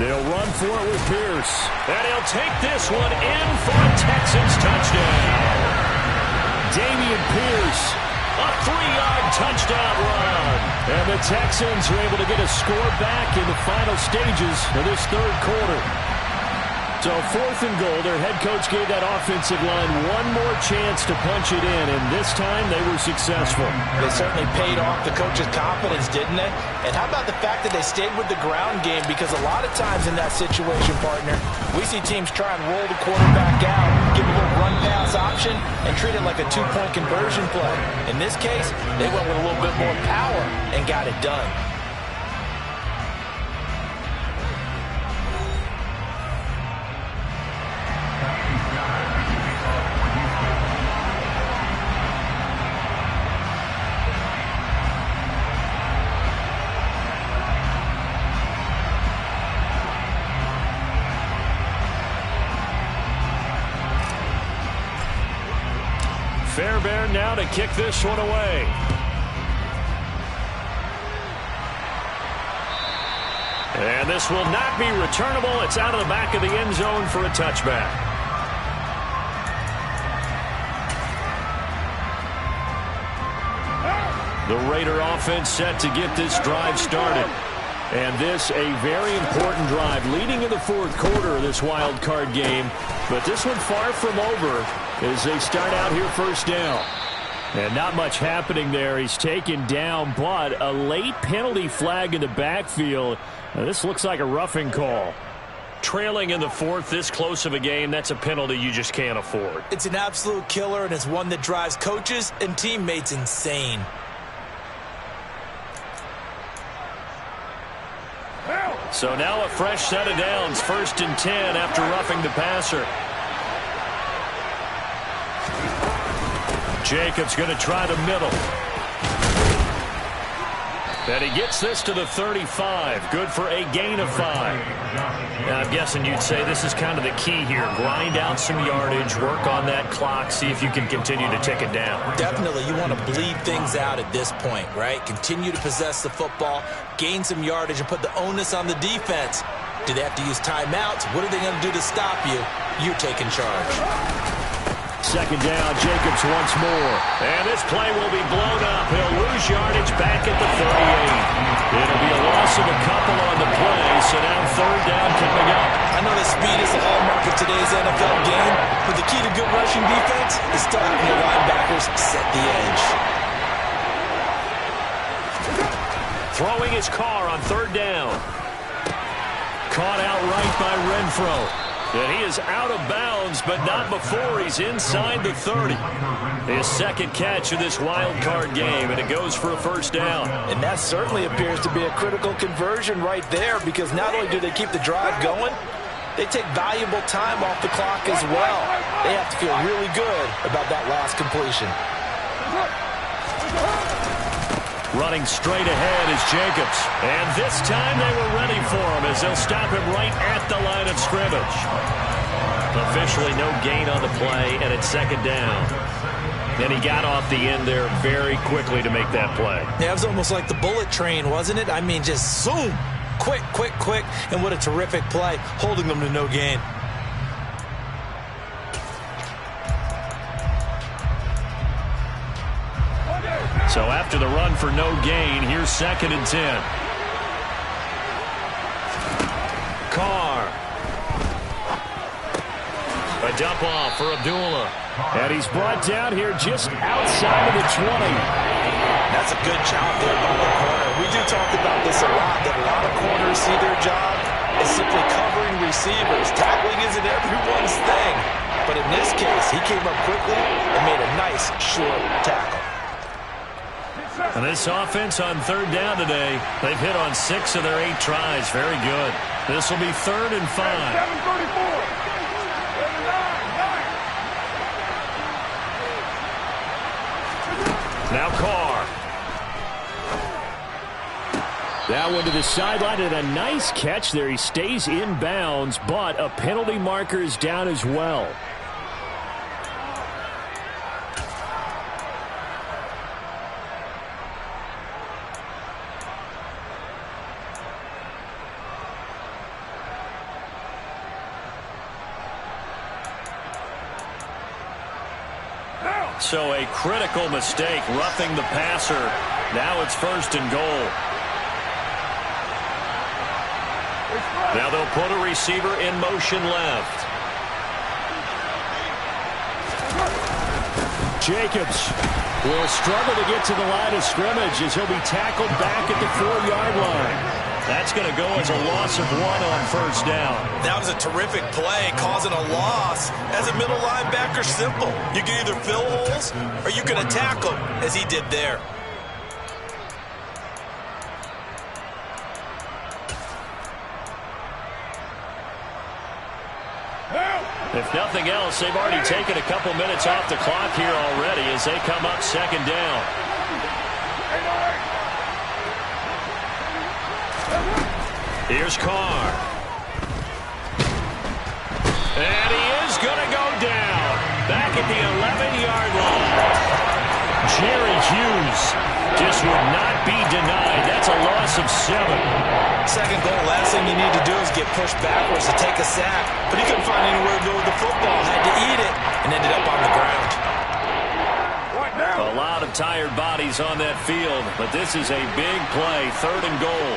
They'll run for it with Pierce. And he'll take this one in for a Texans touchdown. Damian Pierce, a 3-yard touchdown run. And the Texans are able to get a score back in the final stages of this 3rd quarter. So 4th and goal, their head coach gave that offensive line one more chance to punch it in, and this time they were successful. They certainly paid off the coach's confidence, didn't they? And how about the fact that they stayed with the ground game? Because a lot of times in that situation, partner, we see teams try and roll the quarterback out, give a little run-pass option, and treat it like a 2-point conversion play. In this case, they went with a little bit more power and got it done. Fairbairn now to kick this one away. And this will not be returnable. It's out of the back of the end zone for a touchback. The Raider offense set to get this drive started. And this a very important drive leading in the fourth quarter of this wild card game. But this one far from over as they start out here first down. And not much happening there. He's taken down, but a late penalty flag in the backfield. Now, this looks like a roughing call. Trailing in the fourth, this close of a game, that's a penalty you just can't afford. It's an absolute killer, and it's one that drives coaches and teammates insane. So now a fresh set of downs, 1st and 10 after roughing the passer. Jacobs going to try the middle. And he gets this to the 35. Good for a gain of 5. Now, I'm guessing you'd say this is kind of the key here. Grind out some yardage, work on that clock, see if you can continue to tick it down. Definitely. You want to bleed things out at this point, right? Continue to possess the football, gain some yardage, and put the onus on the defense. Do they have to use timeouts? What are they going to do to stop you? You're taking charge. Second down, Jacobs once more. And this play will be blown up. He'll lose yardage back at the 38. It'll be a loss of a couple on the play, so now third down coming up. I know that speed is the hallmark of today's NFL game, but the key to good rushing defense is to having your linebackers set the edge. Throwing his car on third down. Caught outright by Renfro. And he is out of bounds, but not before he's inside the 30. His second catch of this wild card game, and it goes for a first down. And that certainly appears to be a critical conversion right there, because not only do they keep the drive going, they take valuable time off the clock as well. They have to feel really good about that last completion. Running straight ahead is Jacobs. And this time they were ready for him as they'll stop him right at the line of scrimmage. Officially no gain on the play, and it's second down. And he got off the end there very quickly to make that play. Yeah, it was almost like the bullet train, wasn't it? I mean, just zoom. Quick, quick, quick. And what a terrific play, holding them to no gain. So after the run for no gain, here's 2nd and 10. Carr. A dump off for Abdullah. And he's brought down here just outside of the 20. That's a good job there by the corner. We do talk about this a lot, that a lot of corners see their job as simply covering receivers. Tackling isn't everyone's thing. But in this case, he came up quickly and made a nice, short tackle. And this offense on third down today, they've hit on 6 of their 8 tries. Very good. This will be 3rd and 5. Now Carr. That one to the sideline, and a nice catch there. He stays in bounds, but a penalty marker is down as well. So a critical mistake, roughing the passer. Now it's 1st and goal. Now they'll put a receiver in motion left. Jacobs will struggle to get to the line of scrimmage as he'll be tackled back at the 4-yard line. That's going to go as a loss of 1 on first down. That was a terrific play, causing a loss. As a middle linebacker, simple. You can either fill holes or you can attack them, as he did there. If nothing else, they've already taken a couple minutes off the clock here already as they come up 2nd down. Here's Carr. And he is going to go down. Back at the 11-yard line. Jerry Hughes just would not be denied. That's a loss of 7. Second goal, last thing you need to do is get pushed backwards to take a sack. But he couldn't find anywhere to go with the football. Had to eat it and ended up on the ground. A A lot of tired bodies on that field, but this is a big play, 3rd and goal.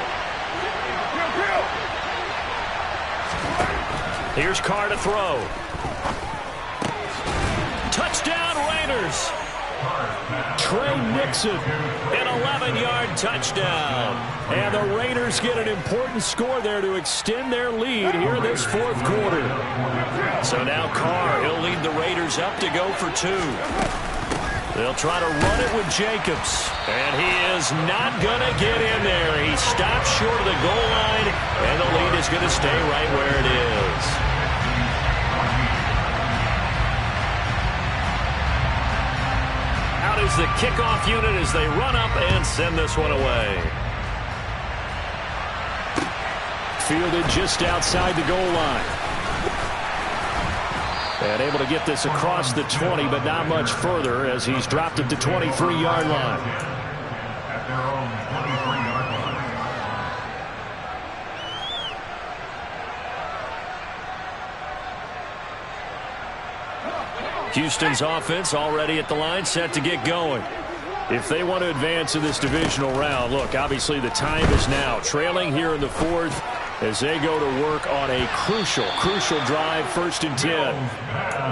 Here's Carr to throw. Touchdown, Raiders. Trey Nixon. An 11-yard touchdown. And the Raiders get an important score there to extend their lead here this 4th quarter. So now Carr, he'll lead the Raiders up to go for 2. They'll try to run it with Jacobs. And he is not going to get in there. He stops short of the goal line, and the lead is going to stay right where it is. Out is the kickoff unit as they run up and send this one away. Fielded just outside the goal line. And able to get this across the 20, but not much further as he's dropped at the 23-yard line. At their own 23-yard line. Houston's offense already at the line, set to get going. If they want to advance in this divisional round, look, obviously the time is now. Trailing here in the 4th as they go to work on a crucial drive, 1st and 10.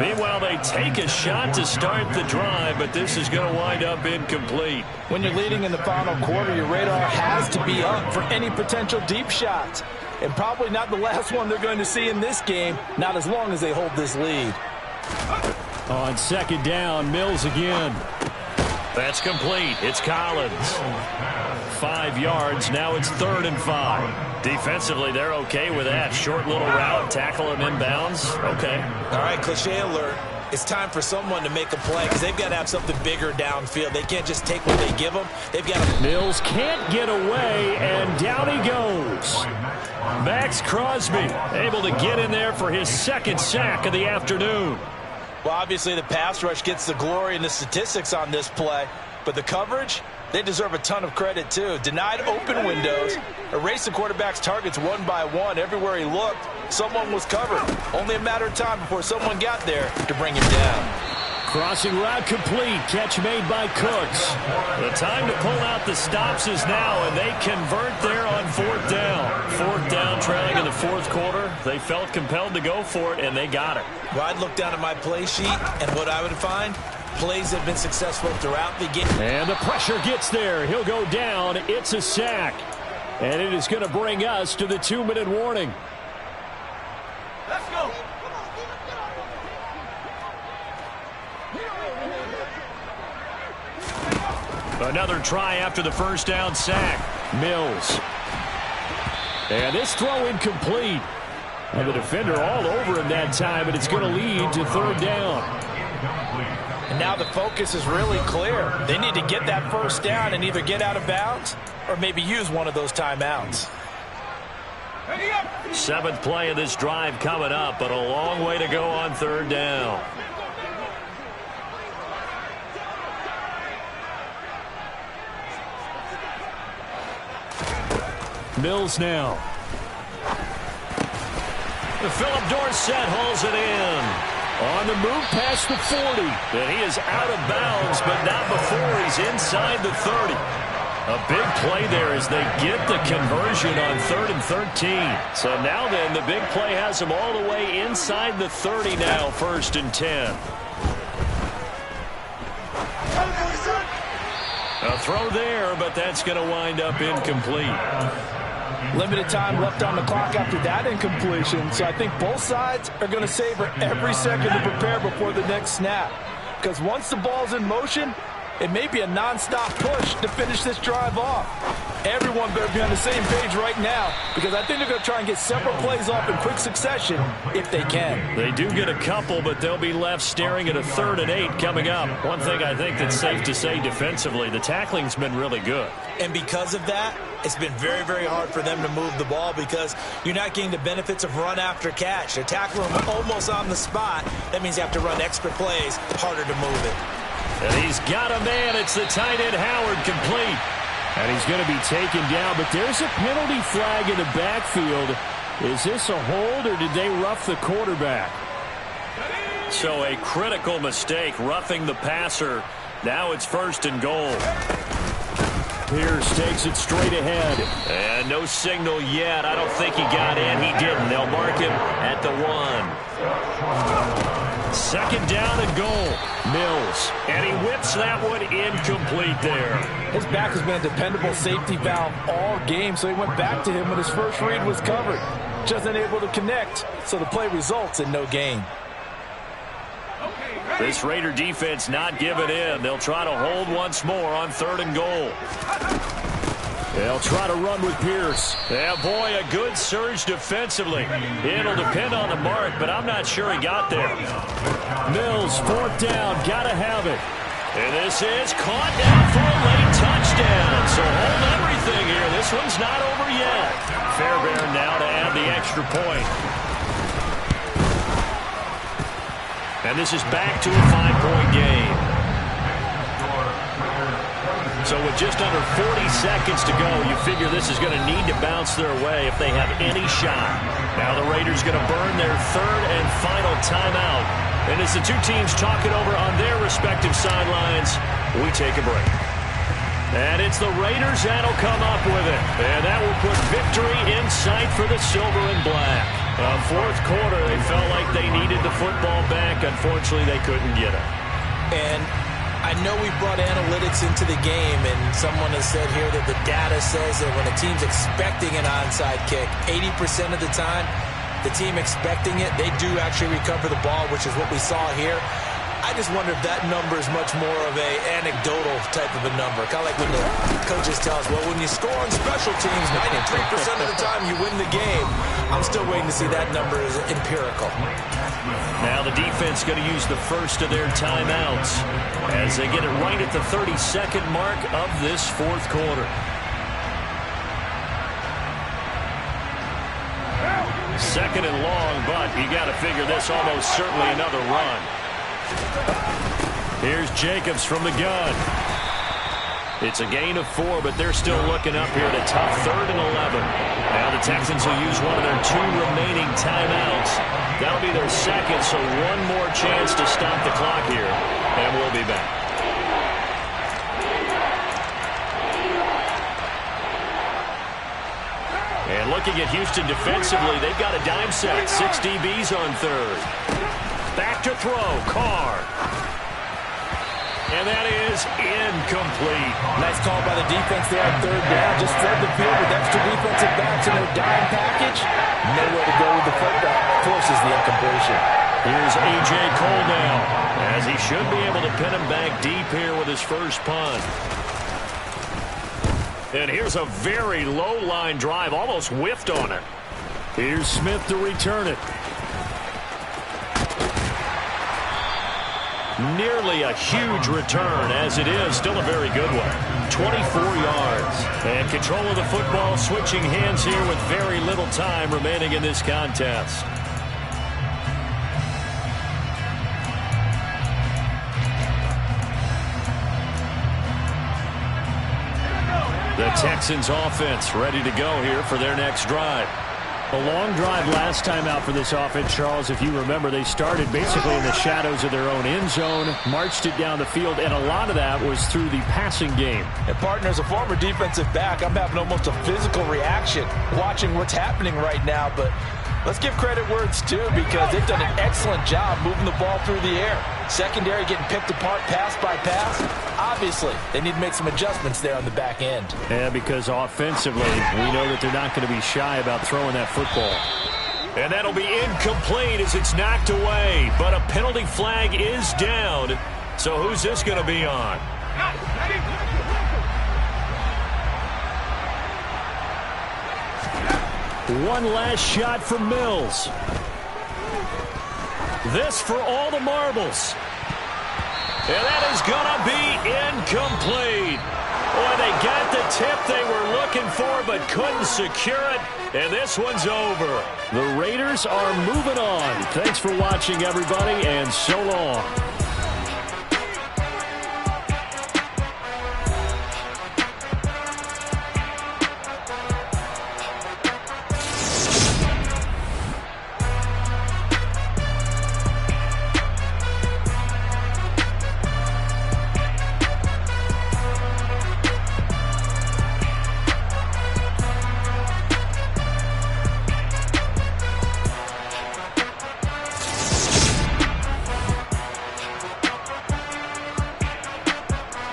Meanwhile, they take a shot to start the drive, but this is going to wind up incomplete. When you're leading in the final quarter, your radar has to be up for any potential deep shots. And probably not the last one they're going to see in this game, not as long as they hold this lead. On 2nd down, Mills again. That's complete. It's Collins. 5 yards. Now it's 3rd and 5. Defensively, they're okay with that. Short little route, tackle him inbounds. Okay. All right, cliche alert. It's time for someone to make a play because they've got to have something bigger downfield. They can't just take what they give them. They've got to... Mills can't get away, and down he goes. Max Crosby able to get in there for his 2nd sack of the afternoon. Well, obviously the pass rush gets the glory and the statistics on this play, but the coverage, they deserve a ton of credit too. Denied open windows, erased the quarterback's targets one by one. Everywhere he looked, someone was covered. Only a matter of time before someone got there to bring him down. Crossing route complete. Catch made by Cooks. The time to pull out the stops is now, and they convert there on 4th down. 4th down, trailing in the 4th quarter. They felt compelled to go for it, and they got it. Well, I'd look down at my play sheet, and what I would find, plays have been successful throughout the game. And the pressure gets there. He'll go down. It's a sack. And it is going to bring us to the 2-minute warning. Let's go. Another try after the 1st down sack. Mills. And this throw incomplete. And the defender all over him that time, but it's going to lead to 3rd down. And now the focus is really clear. They need to get that 1st down and either get out of bounds or maybe use one of those timeouts. 7th play of this drive coming up, but a long way to go on 3rd down. Mills now. Philip Dorsett hauls it in. On the move past the 40. And he is out of bounds, but not before he's inside the 30. A big play there as they get the conversion on 3rd and 13. So now then, the big play has him all the way inside the 30 now, 1st and 10. A throw there, but that's going to wind up incomplete. Limited time left on the clock after that incompletion, so I think both sides are going to savor every second to prepare before the next snap. Because once the ball's in motion, it may be a non-stop push to finish this drive off. Everyone better be on the same page right now, because I think they're going to try and get several plays off in quick succession if they can. They do get a couple, but they'll be left staring at a 3rd and 8 coming up. One thing I think that's safe to say defensively, the tackling's been really good. And because of that, it's been very, very hard for them to move the ball because you're not getting the benefits of run after catch. They're tackling them almost on the spot. That means you have to run extra plays, harder to move it. And he's got a man. It's the tight end Howard, complete. And he's going to be taken down, but there's a penalty flag in the backfield. Is this a hold, or did they rough the quarterback? So a critical mistake, roughing the passer. Now it's 1st and goal. Pierce takes it straight ahead. And no signal yet. I don't think he got in. He didn't. They'll mark him at the 1. 2nd down and goal. Mills. And he whips that one incomplete there. His back has been a dependable safety valve all game, so he went back to him when his first read was covered. Just unable to connect, so the play results in no gain. This Raider defense not giving in. They'll try to hold once more on 3rd and goal. They'll try to run with Pierce. Yeah, boy, a good surge defensively. It'll depend on the mark, but I'm not sure he got there. Mills, 4th down, gotta have it. And this is caught down for a late touchdown. So hold everything here. This one's not over yet. Fairbairn now to add the extra point. And this is back to a 5-point game. So with just under 40 seconds to go, you figure this is going to need to bounce their way if they have any shot. Now the Raiders going to burn their 3rd and final timeout. And as the two teams talk it over on their respective sidelines, we take a break. And it's the Raiders that'll come up with it. And that will put victory in sight for the silver and black. 4th quarter, they felt like they needed the football back. Unfortunately, they couldn't get it. And I know we brought analytics into the game, and someone has said here that the data says that when a team's expecting an onside kick, 80% of the time, the team expecting it, they do actually recover the ball, which is what we saw here. I just wonder if that number is much more of a anecdotal type of a number. Kind of like when the coaches tell us, well, when you score on special teams, 93% of the time you win the game. I'm still waiting to see that number is empirical. Now the defense going to use the first of their timeouts as they get it right at the 32nd mark of this 4th quarter. Second and long, but you got to figure this almost certainly another run. Here's Jacobs from the gun. It's a gain of 4, but they're still looking up here at a tough 3rd and 11. Now the Texans will use one of their 2 remaining timeouts. That'll be their 2nd, so one more chance to stop the clock here, and we'll be back. And looking at Houston defensively, they've got a dime set. 6 DBs on 3rd. Back to throw, Carr. And that is incomplete. Nice call by the defense there on 3rd down. Just flood the field with extra defensive backs in their dime package. Nowhere to go with the football. Forces the incompletion. Here's A.J. Cole now, as he should be able to pin him back deep here with his first punt. And here's a very low-line drive, almost whiffed on it. Here's Smith to return it. Nearly a huge return, as it is still a very good one. 24 yards. And control of the football switching hands here with very little time remaining in this contest. The Texans offense ready to go here for their next drive. A long drive last time out for this offense, Charles. If you remember, they started basically in the shadows of their own end zone, marched it down the field, and a lot of that was through the passing game. And partner, as a former defensive back, I'm having almost a physical reaction watching what's happening right now. But let's give credit where it's due, because they've done an excellent job moving the ball through the air. Secondary getting picked apart pass by pass. Obviously, they need to make some adjustments there on the back end. Yeah, because offensively, we know that they're not going to be shy about throwing that football. And that'll be incomplete as it's knocked away. But a penalty flag is down. So who's this going to be on? One last shot for Mills. This for all the marbles. And that is going to be incomplete. Boy, they got the tip they were looking for but couldn't secure it. And this one's over. The Raiders are moving on. Thanks for watching, everybody, and so long.